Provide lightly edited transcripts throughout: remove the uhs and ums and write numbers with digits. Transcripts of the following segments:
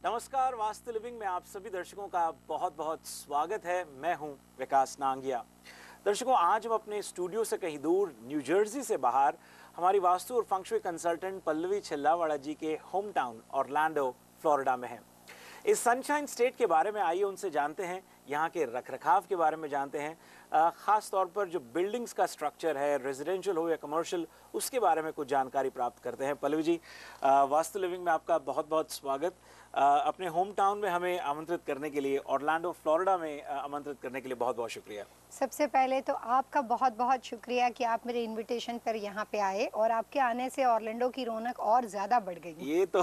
नमस्कार, वास्तु लिविंग में आप सभी दर्शकों का बहुत बहुत स्वागत है। मैं हूं विकास नांगिया। दर्शकों, आज हम अपने स्टूडियो से कहीं दूर न्यू जर्सी से बाहर हमारी वास्तु और फंक्शुई कंसल्टेंट पल्लवी छिल्लावाड़ा जी के होम टाउन ऑरलैंडो, फ्लोरिडा में हैं। इस सनशाइन स्टेट के बारे में आइए उनसे जानते हैं, यहाँ के रखरखाव के बारे में जानते हैं, ख़ास तौर पर जो बिल्डिंग्स का स्ट्रक्चर है, रेजिडेंशियल हो या कमर्शियल, उसके बारे में कुछ जानकारी प्राप्त करते हैं। पल्लवी जी, वास्तु लिविंग में आपका बहुत बहुत स्वागत। अपने होम टाउन में हमें आमंत्रित करने के लिए, ऑरलैंडो फ्लोरिडा में आमंत्रित करने के लिए बहुत बहुत शुक्रिया। सबसे पहले तो आपका बहुत बहुत शुक्रिया कि आप मेरे इनविटेशन पर यहाँ पे आए और आपके आने से ऑरलैंडो की रौनक और ज़्यादा बढ़ गई। ये तो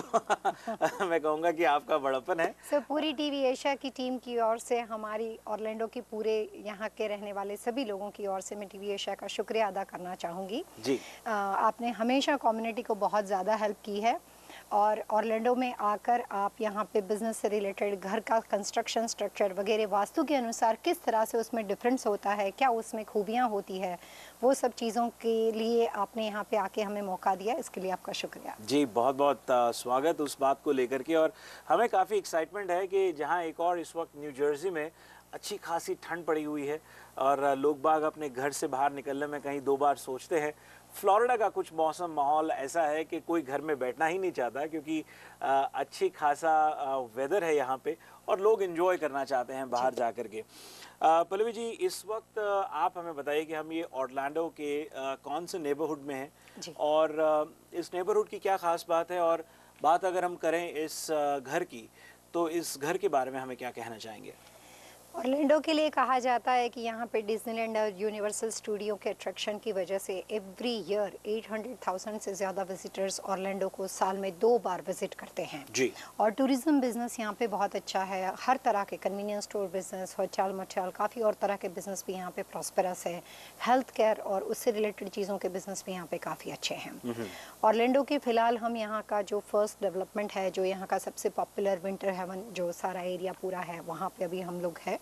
मैं कहूँगा कि आपका बड़प्पन है। पूरी टीवी एशिया की टीम की ओर से, हमारी ऑरलैंडो की पूरे यहाँ के रहने वाले सभी लोगों की ओर से मैं टीवी एशिया का शुक्रिया अदा करना चाहूँगी जी। आपने हमेशा कम्युनिटी को बहुत ज़्यादा हेल्प की है और ऑरलैंडो में आकर आप यहाँ पे बिज़नेस से रिलेटेड घर का कंस्ट्रक्शन स्ट्रक्चर वगैरह वास्तु के अनुसार किस तरह से उसमें डिफरेंस होता है, क्या उसमें खूबियाँ होती है, वो सब चीज़ों के लिए आपने यहाँ पे आके हमें मौका दिया, इसके लिए आपका शुक्रिया। जी, बहुत बहुत स्वागत उस बात को लेकर के। और हमें काफ़ी एक्साइटमेंट है कि जहाँ एक और इस वक्त न्यू जर्सी में अच्छी खासी ठंड पड़ी हुई है और लोग बाग अपने घर से बाहर निकलने में कहीं दो बार सोचते हैं। फ्लोरिडा का कुछ मौसम माहौल ऐसा है कि कोई घर में बैठना ही नहीं चाहता, क्योंकि अच्छी खासा वेदर है यहाँ पे और लोग एंजॉय करना चाहते हैं बाहर जा कर के। पल्लवी जी, इस वक्त आप हमें बताइए कि हम ये ऑरलैंडो के कौन से नेबरहुड में हैं और इस नेबरहुड की क्या ख़ास बात है, और बात अगर हम करें इस घर की, तो इस घर के बारे में हमें क्या कहना चाहेंगे? ऑरलैंडो के लिए कहा जाता है कि यहाँ पे डिज्नीलैंड और यूनिवर्सल स्टूडियो के अट्रैक्शन की वजह से एवरी ईयर 800,000 से ज़्यादा विजिटर्स ऑरलैंडो को साल में 2 बार विजिट करते हैं जी। और टूरिज़्म बिजनेस यहाँ पे बहुत अच्छा है। हर तरह के convenience store business, hotel motel, काफ़ी और तरह के बिजनेस भी यहाँ पे प्रॉस्परस है। हेल्थ केयर और उससे रिलेटेड चीज़ों के बिजनेस भी यहाँ पे काफ़ी अच्छे हैं। ऑरलैंडो के फ़िलहाल हम यहाँ का जो फर्स्ट डेवलपमेंट है, जो यहाँ का सबसे पॉपुलर विंटर हेवन जो सारा एरिया पूरा है, वहाँ पे अभी हम लोग हैं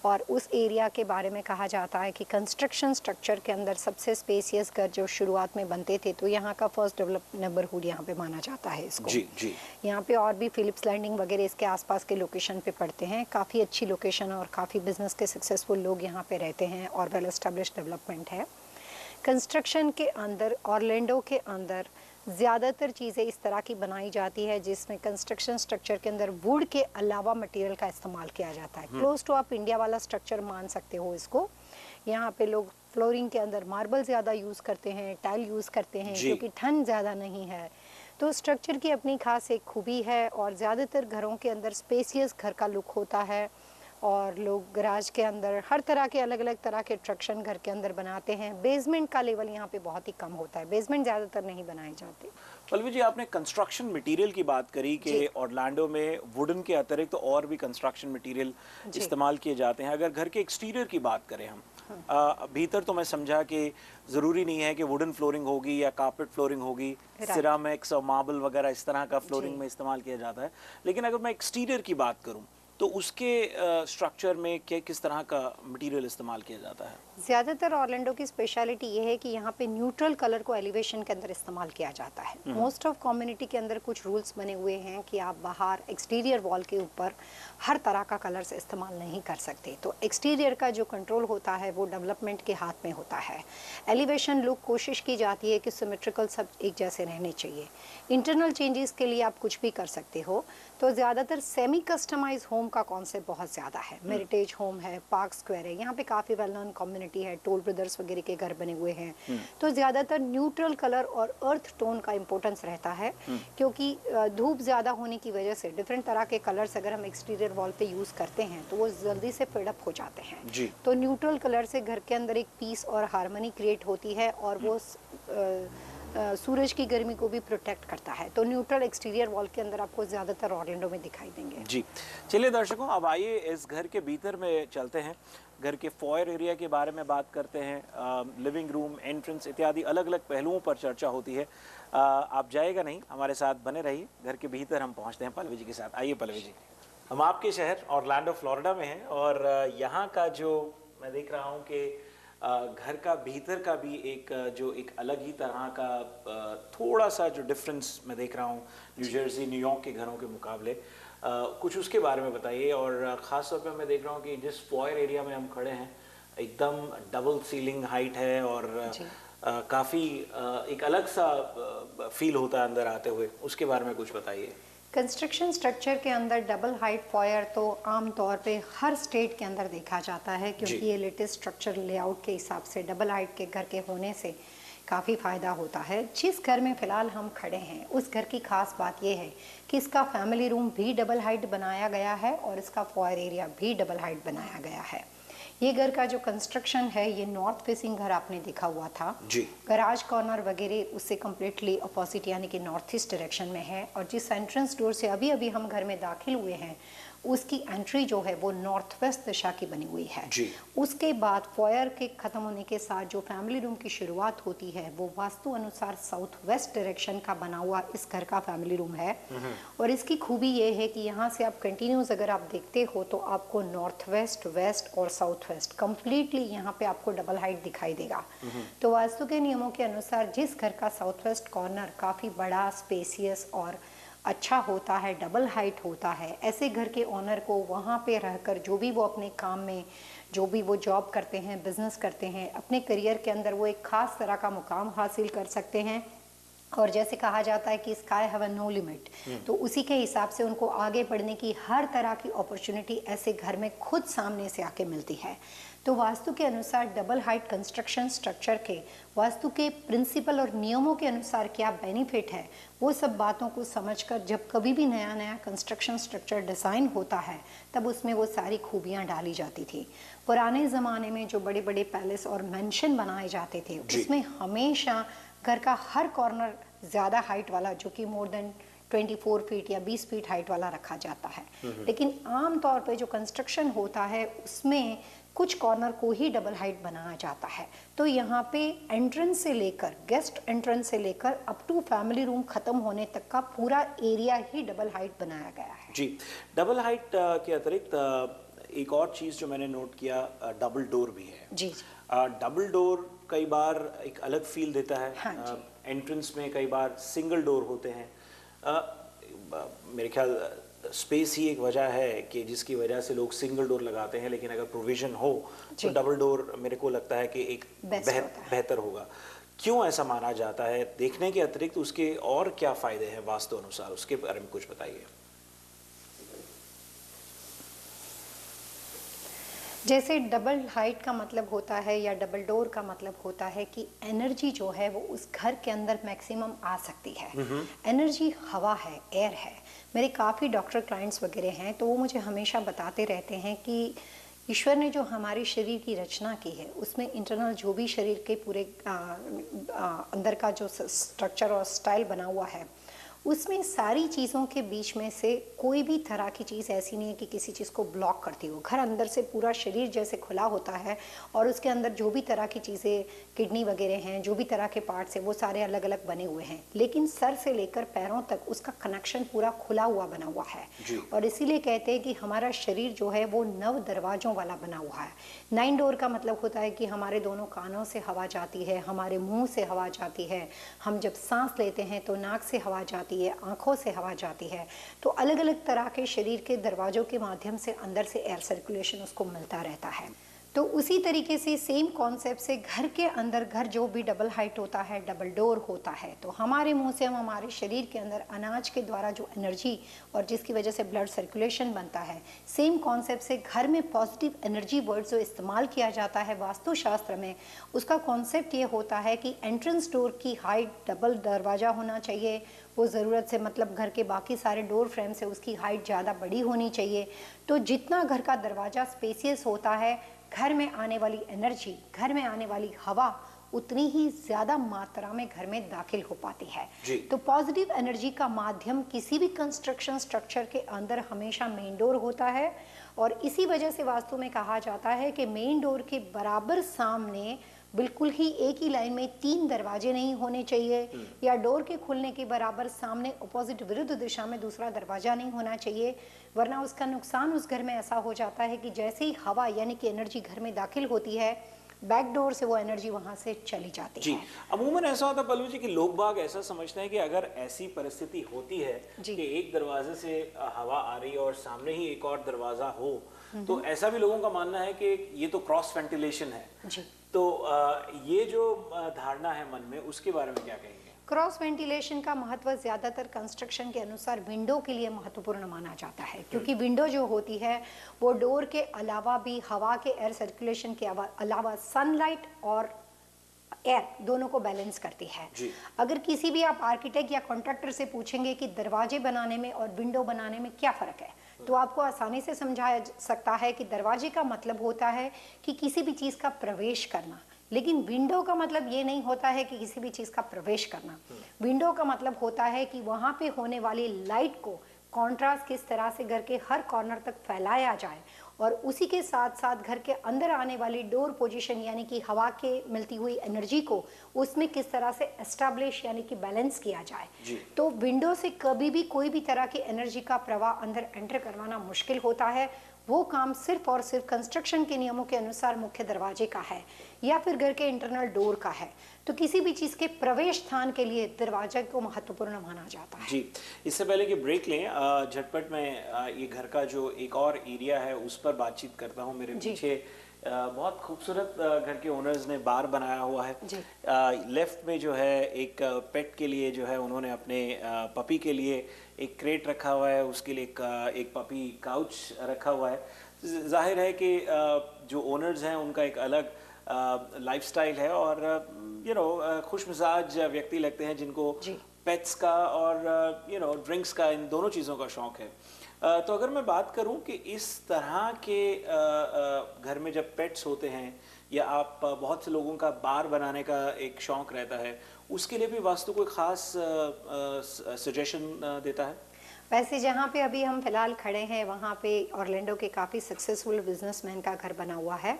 और उस एरिया के बारे में कहा जाता है कि कंस्ट्रक्शन स्ट्रक्चर के अंदर सबसे स्पेसियस घर जो शुरुआत में बनते थे, तो यहाँ का फर्स्ट डेवलप नेबरहुड यहाँ पे माना जाता है इसको। जी जी। यहाँ पे और भी फिलिप्स लैंडिंग वगैरह इसके आसपास के लोकेशन पे पड़ते हैं। काफ़ी अच्छी लोकेशन और काफ़ी बिजनेस के सक्सेसफुल लोग यहाँ पे रहते हैं और वेल एस्टेब्लिश डेवलपमेंट है। कंस्ट्रक्शन के अंदर, ऑरलैंडो के अंदर ज़्यादातर चीज़ें इस तरह की बनाई जाती है जिसमें कंस्ट्रक्शन स्ट्रक्चर के अंदर वुड के अलावा मटेरियल का इस्तेमाल किया जाता है। क्लोज टू आप इंडिया वाला स्ट्रक्चर मान सकते हो इसको। यहाँ पे लोग फ्लोरिंग के अंदर मार्बल ज़्यादा यूज़ करते हैं, टाइल यूज़ करते हैं क्योंकि ठंड ज़्यादा नहीं है। तो स्ट्रक्चर की अपनी खास एक खूबी है और ज़्यादातर घरों के अंदर स्पेसियस घर का लुक होता है और लोग गराज के अंदर हर तरह के अलग अलग तरह के अट्रैक्शन घर के अंदर बनाते हैं। बेसमेंट का लेवल यहाँ पे बहुत ही कम होता है, बेसमेंट ज़्यादातर नहीं बनाए जाते। पल्लवी जी, आपने कंस्ट्रक्शन मटेरियल की बात करी कि ऑरलैंडो में वुडन के अतिरिक्त तो और भी कंस्ट्रक्शन मटेरियल इस्तेमाल किए जाते हैं। अगर घर के एक्सटीरियर की बात करें हम, भीतर तो मैं समझा कि ज़रूरी नहीं है कि वुडन फ्लोरिंग होगी या कारपेट फ्लोरिंग होगी, सिरामिक्स और मार्बल वगैरह इस तरह का फ्लोरिंग में इस्तेमाल किया जाता है। लेकिन अगर मैं एक्सटीरियर की बात करूँ तो उसके स्ट्रक्चर में किस तरह का मटेरियल इस्तेमाल किया जाता है? ज़्यादातर ऑरलैंडो की स्पेशलिटी ये है कि यहाँ पे न्यूट्रल कलर को एलिवेशन के अंदर इस्तेमाल किया जाता है। मोस्ट ऑफ कम्युनिटी के अंदर कुछ रूल्स बने हुए हैं कि आप बाहर एक्सटीरियर वॉल के ऊपर हर तरह का कलर्स इस्तेमाल नहीं कर सकते। तो एक्सटीरियर का जो कंट्रोल होता है वो डेवलपमेंट के हाथ में होता है। एलिवेशन लुक कोशिश की जाती है कि सिमेट्रिकल सब एक जैसे रहने चाहिए। इंटरनल चेंजेस के लिए आप कुछ भी कर सकते हो। तो ज़्यादातर सेमी कस्टमाइज होम का कॉन्सेप्ट बहुत ज़्यादा है। मेरिटेज होम है, पार्क स्क्वायर है, यहाँ पे काफ़ी वेल नोन कम्युनिटी है, टोल ब्रदर्स वगैरह के घर बने हुए हैं। तो ज़्यादातर न्यूट्रल कलर और अर्थ टोन का इम्पोर्टेंस रहता है क्योंकि धूप ज़्यादा होने की वजह से डिफरेंट तरह के कलर्स अगर हम एक्सटीरियर वॉल पे यूज़ करते हैं तो वो जल्दी से फेड अप हो जाते हैं। तो न्यूट्रल कलर से घर के अंदर एक पीस और हार्मनी क्रिएट होती है और वो सूरज की गर्मी को भी प्रोटेक्ट करता है। तो न्यूट्रल एक्सटीरियर वॉल के अंदर आपको ज़्यादातर ऑरलैंडो में दिखाई देंगे। जी, चलिए दर्शकों, अब आइए इस घर के भीतर में चलते हैं। घर के फॉयर एरिया के बारे में बात करते हैं। लिविंग रूम, एंट्रेंस इत्यादि अलग अलग पहलुओं पर चर्चा होती है। आप जाएगा नहीं, हमारे साथ बने रहिए। घर के भीतर हम पहुंचते हैं पल्लवी जी के साथ। आइए पल्लवी जी, हम आपके शहर ऑरलैंडो फ्लोरिडा में हैं और यहाँ का जो मैं देख रहा हूँ कि घर का भीतर का भी एक अलग ही तरह का थोड़ा सा जो डिफरेंस मैं देख रहा हूँ न्यू जर्सी, न्यूयॉर्क के घरों के मुकाबले। कुछ उसके बारे में बताइए। और ख़ास तौर पे मैं देख रहा हूँ कि जिस फॉयर एरिया में हम खड़े हैं एकदम डबल सीलिंग हाइट है और काफ़ी एक अलग सा फील होता है अंदर आते हुए, उसके बारे में कुछ बताइए। कंस्ट्रक्शन स्ट्रक्चर के अंदर डबल हाइट फॉयर तो आम तौर पे हर स्टेट के अंदर देखा जाता है, क्योंकि ये लेटेस्ट स्ट्रक्चर लेआउट के हिसाब से डबल हाइट के घर के होने से काफ़ी फ़ायदा होता है। जिस घर में फ़िलहाल हम खड़े हैं उस घर की खास बात यह है कि इसका फैमिली रूम भी डबल हाइट बनाया गया है और इसका फॉयर एरिया भी डबल हाइट बनाया गया है। ये घर का जो कंस्ट्रक्शन है ये नॉर्थ फेसिंग घर आपने देखा हुआ था जी। गराज कॉर्नर वगैरह उससे कम्प्लीटली अपोजिट यानी कि नॉर्थ ईस्ट डायरेक्शन में है। और जिस एंट्रेंस डोर से अभी अभी हम घर में दाखिल हुए हैं उसकी एंट्री जो है वो नॉर्थ वेस्ट दिशा की बनी हुई है जी। उसके बाद फॉयर के ख़त्म होने के साथ जो फैमिली रूम की शुरुआत होती है वो वास्तु अनुसार साउथ वेस्ट डायरेक्शन का बना हुआ इस घर का फैमिली रूम है। और इसकी खूबी ये है कि यहाँ से आप कंटिन्यूस अगर आप देखते हो तो आपको नॉर्थ वेस्ट, वेस्ट और साउथ वेस्ट कंप्लीटली यहाँ पे आपको डबल हाइट दिखाई देगा। तो वास्तु के नियमों के अनुसार जिस घर का साउथ वेस्ट कॉर्नर काफ़ी बड़ा, स्पेसियस और अच्छा होता है, डबल हाइट होता है, ऐसे घर के ओनर को वहाँ पे रहकर जो भी वो अपने काम में, जो भी वो जॉब करते हैं, बिजनेस करते हैं, अपने करियर के अंदर वो एक ख़ास तरह का मुकाम हासिल कर सकते हैं। और जैसे कहा जाता है कि स्काई हैव नो लिमिट, तो उसी के हिसाब से उनको आगे बढ़ने की हर तरह की अपॉर्चुनिटी ऐसे घर में खुद सामने से आके मिलती है। तो वास्तु के अनुसार डबल हाइट कंस्ट्रक्शन स्ट्रक्चर के वास्तु के प्रिंसिपल और नियमों के अनुसार क्या बेनिफिट है, वो सब बातों को समझकर जब कभी भी नया नया कंस्ट्रक्शन स्ट्रक्चर डिज़ाइन होता है तब उसमें वो सारी खूबियाँ डाली जाती थी। पुराने ज़माने में जो बड़े बड़े पैलेस और मेंशन बनाए जाते थे उसमें हमेशा घर का हर कॉर्नर ज़्यादा हाइट वाला, जो कि मोर देन 24 फीट या 20 फीट हाइट वाला रखा जाता है। लेकिन आम तौर पे जो कंस्ट्रक्शन होता है उसमें कुछ कॉर्नर को ही डबल हाइट बनाया जाता है। तो यहाँ पे एंट्रेंस से लेकर, गेस्ट एंट्रेंस से लेकर अप टू फैमिली रूम ख़त्म होने तक का पूरा एरिया ही डबल हाइट बनाया गया है। जी। डबल हाइट के अतिरिक्त एक और चीज़ जो मैंने नोट किया, डबल डोर भी है। जी। डबल डोर कई बार एक अलग फील देता है। हाँ एंट्रेंस में कई बार सिंगल डोर होते हैं। मेरे ख्याल स्पेस ही एक वजह है कि जिसकी वजह से लोग सिंगल डोर लगाते हैं, लेकिन अगर प्रोविजन हो तो डबल डोर मेरे को लगता है कि एक बेहतर होगा। क्यों ऐसा माना जाता है? देखने के अतिरिक्त उसके और क्या फ़ायदे हैं वास्तु अनुसार, उसके बारे में कुछ बताइए। जैसे डबल हाइट का मतलब होता है या डबल डोर का मतलब होता है कि एनर्जी जो है वो उस घर के अंदर मैक्सिमम आ सकती है। एनर्जी हवा है, एयर है। मेरे काफ़ी डॉक्टर क्लाइंट्स वगैरह हैं तो वो मुझे हमेशा बताते रहते हैं कि ईश्वर ने जो हमारे शरीर की रचना की है उसमें इंटरनल जो भी शरीर के पूरे अंदर का जो स्ट्रक्चर और स्टाइल बना हुआ है उसमें सारी चीज़ों के बीच में से कोई भी तरह की चीज़ ऐसी नहीं है कि किसी चीज़ को ब्लॉक करती हो। घर अंदर से पूरा शरीर जैसे खुला होता है और उसके अंदर जो भी तरह की चीज़ें, किडनी वगैरह हैं, जो भी तरह के पार्ट्स हैं वो सारे अलग अलग बने हुए हैं, लेकिन सर से लेकर पैरों तक उसका कनेक्शन पूरा खुला हुआ बना हुआ है। और इसीलिए कहते हैं कि हमारा शरीर जो है वो 9 दरवाज़ों वाला बना हुआ है। 9 डोर का मतलब होता है कि हमारे दोनों कानों से हवा जाती है, हमारे मुँह से हवा जाती है, हम जब सांस लेते हैं तो नाक से हवा जाती है, आंखों से हवा जाती है। तो अलग अलग तरह के शरीर के दरवाजों के माध्यम से अंदर से एयर सर्कुलेशन उसको मिलता रहता है। तो उसी तरीके से सेम कॉन्सेप्ट से घर के अंदर, घर जो भी डबल हाइट होता है, डबल डोर होता है, तो हमारे मुंह से हम हमारे शरीर के अंदर अनाज के द्वारा जो एनर्जी और जिसकी वजह से ब्लड सर्कुलेशन बनता है, सेम कॉन्सेप्ट से घर में पॉजिटिव एनर्जी वर्ड जो इस्तेमाल किया जाता है वास्तुशास्त्र में, उसका कॉन्सेप्ट ये होता है कि एंट्रेंस डोर की हाइट डबल दरवाज़ा होना चाहिए। वो ज़रूरत से, मतलब घर के बाकी सारे डोर फ्रेम से उसकी हाइट ज़्यादा बड़ी होनी चाहिए। तो जितना घर का दरवाज़ा स्पेसियस होता है, घर में आने वाली एनर्जी, घर में आने वाली हवा उतनी ही ज़्यादा मात्रा में घर में दाखिल हो पाती है। तो पॉजिटिव एनर्जी का माध्यम किसी भी कंस्ट्रक्शन स्ट्रक्चर के अंदर हमेशा मेन डोर होता है। और इसी वजह से वास्तु में कहा जाता है कि मेन डोर के बराबर सामने बिल्कुल ही एक ही लाइन में 3 दरवाजे नहीं होने चाहिए, या डोर के खुलने के बराबर सामने अपोजिट विरुद्ध दिशा में दूसरा दरवाजा नहीं होना चाहिए, वरना उसका नुकसान उस घर में ऐसा हो जाता है कि जैसे ही हवा यानी कि एनर्जी घर में दाखिल होती है बैक डोर से वो एनर्जी वहां से चली जाती जी। है। अमूमन ऐसा होता है पल्लू जी कि लोग बाग ऐसा समझते हैं कि अगर ऐसी परिस्थिति होती है जी। कि एक दरवाजे से हवा आ रही है और सामने ही एक और दरवाजा हो, तो ऐसा भी लोगों का मानना है कि ये तो क्रॉस वेंटिलेशन है। जी। तो ये जो धारणा है मन में, उसके बारे में क्या कहेंगे? क्रॉस वेंटिलेशन का महत्व ज़्यादातर कंस्ट्रक्शन के अनुसार विंडो के लिए महत्वपूर्ण माना जाता है, क्योंकि विंडो जो होती है वो डोर के अलावा भी हवा के एयर सर्कुलेशन के अलावा सनलाइट और एयर दोनों को बैलेंस करती है। अगर किसी भी आप आर्किटेक्ट या कॉन्ट्रैक्टर से पूछेंगे कि दरवाजे बनाने में और विंडो बनाने में क्या फ़र्क है, तो आपको आसानी से समझाया जा सकता है कि दरवाजे का मतलब होता है कि किसी भी चीज़ का प्रवेश करना, लेकिन विंडो का मतलब ये नहीं होता है कि किसी भी चीज़ का प्रवेश करना। विंडो का मतलब होता है कि वहाँ पे होने वाली लाइट को कॉन्ट्रास्ट किस तरह से घर के हर कॉर्नर तक फैलाया जाए, और उसी के साथ साथ घर के अंदर आने वाली डोर पोजीशन यानी कि हवा के मिलती हुई एनर्जी को उसमें किस तरह से एस्टैब्लिश यानी कि बैलेंस किया जाए। तो विंडो से कभी भी कोई भी तरह की एनर्जी का प्रवाह अंदर एंटर करवाना मुश्किल होता है। वो काम सिर्फ और सिर्फ कंस्ट्रक्शन के नियमों के अनुसार मुख्य दरवाजे का है या फिर घर के इंटरनल डोर का है। तो किसी भी चीज़ के प्रवेश स्थान के लिए दरवाजे को महत्वपूर्ण माना जाता है। जी, इससे पहले कि ब्रेक लें, झटपट में ये घर का जो एक और एरिया है उस पर बातचीत करता हूँ। मेरे पीछे बहुत खूबसूरत घर के ओनर्स ने बार बनाया हुआ है। लेफ्ट में जो है एक पेट के लिए जो है उन्होंने अपने पपी के लिए एक क्रेट रखा हुआ है, उसके लिए एक पपी काउच रखा हुआ है। जाहिर है कि जो ओनर्स हैं उनका एक अलग लाइफस्टाइल है और खुश मिजाज व्यक्ति लगते हैं जिनको पेट्स का और ड्रिंक्स का, इन दोनों चीज़ों का शौक है। तो अगर मैं बात करूं कि इस तरह के घर में जब पेट्स होते हैं या आप बहुत से लोगों का बार बनाने का एक शौक रहता है, उसके लिए भी वास्तु कोई ख़ास सजेशन देता है? वैसे जहाँ पे अभी हम फिलहाल खड़े हैं वहाँ पे ऑरलैंडो के काफ़ी सक्सेसफुल बिजनेसमैन का घर बना हुआ है,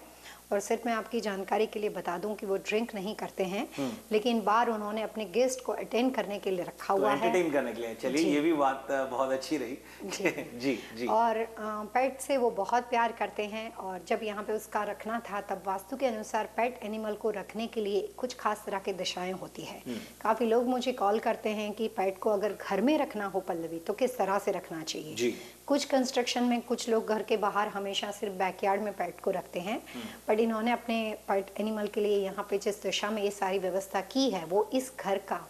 और सिर्फ मैं आपकी जानकारी के लिए बता दूं कि वो ड्रिंक नहीं करते हैं, लेकिन बार उन्होंने अपने गेस्ट को अटेंड करने के लिए रखा हुआ है, एंटरटेन करने के लिए। चलिए, ये भी बात बहुत अच्छी रही। जी जी। और पेट से वो बहुत प्यार करते हैं, और जब यहाँ पे उसका रखना था तब वास्तु के अनुसार पेट एनिमल को रखने के लिए कुछ खास तरह की दिशाएं होती है। काफ़ी लोग मुझे कॉल करते हैं कि पेट को अगर घर में रखना हो पल्लवी तो किस तरह से रखना चाहिए। जी। कुछ कंस्ट्रक्शन में कुछ लोग घर के बाहर हमेशा सिर्फ बैकयार्ड में पेट को रखते हैं, बट इन्होंने अपने पेट एनिमल के लिए यहाँ पे जिस दिशा में ये सारी व्यवस्था की है वो इस घर का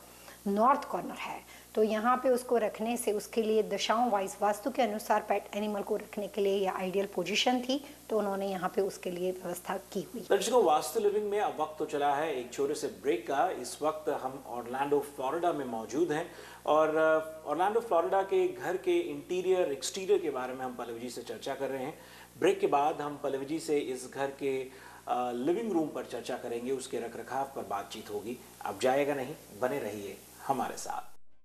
नॉर्थ कॉर्नर है, तो यहाँ पे उसको रखने से उसके लिए दिशाओं वाइज वास्तु के अनुसार पेट एनिमल को रखने के लिए यह आइडियल पोजीशन थी, तो उन्होंने यहाँ पे उसके लिए व्यवस्था की हुई। दर्शकों, वास्तु लिविंग में अब वक्त तो चला है एक छोटे से ब्रेक का। इस वक्त हम ऑरलैंडो फ्लोरिडा में मौजूद हैं और ऑरलैंडो फ्लोरिडा के घर के इंटीरियर एक्सटीरियर के बारे में हम पल्लवी जी से चर्चा कर रहे हैं। ब्रेक के बाद हम पल्लवी जी से इस घर के लिविंग रूम पर चर्चा करेंगे, उसके रख रखाव पर बातचीत होगी। आप जाएगा नहीं, बने रहिए हमारे साथ।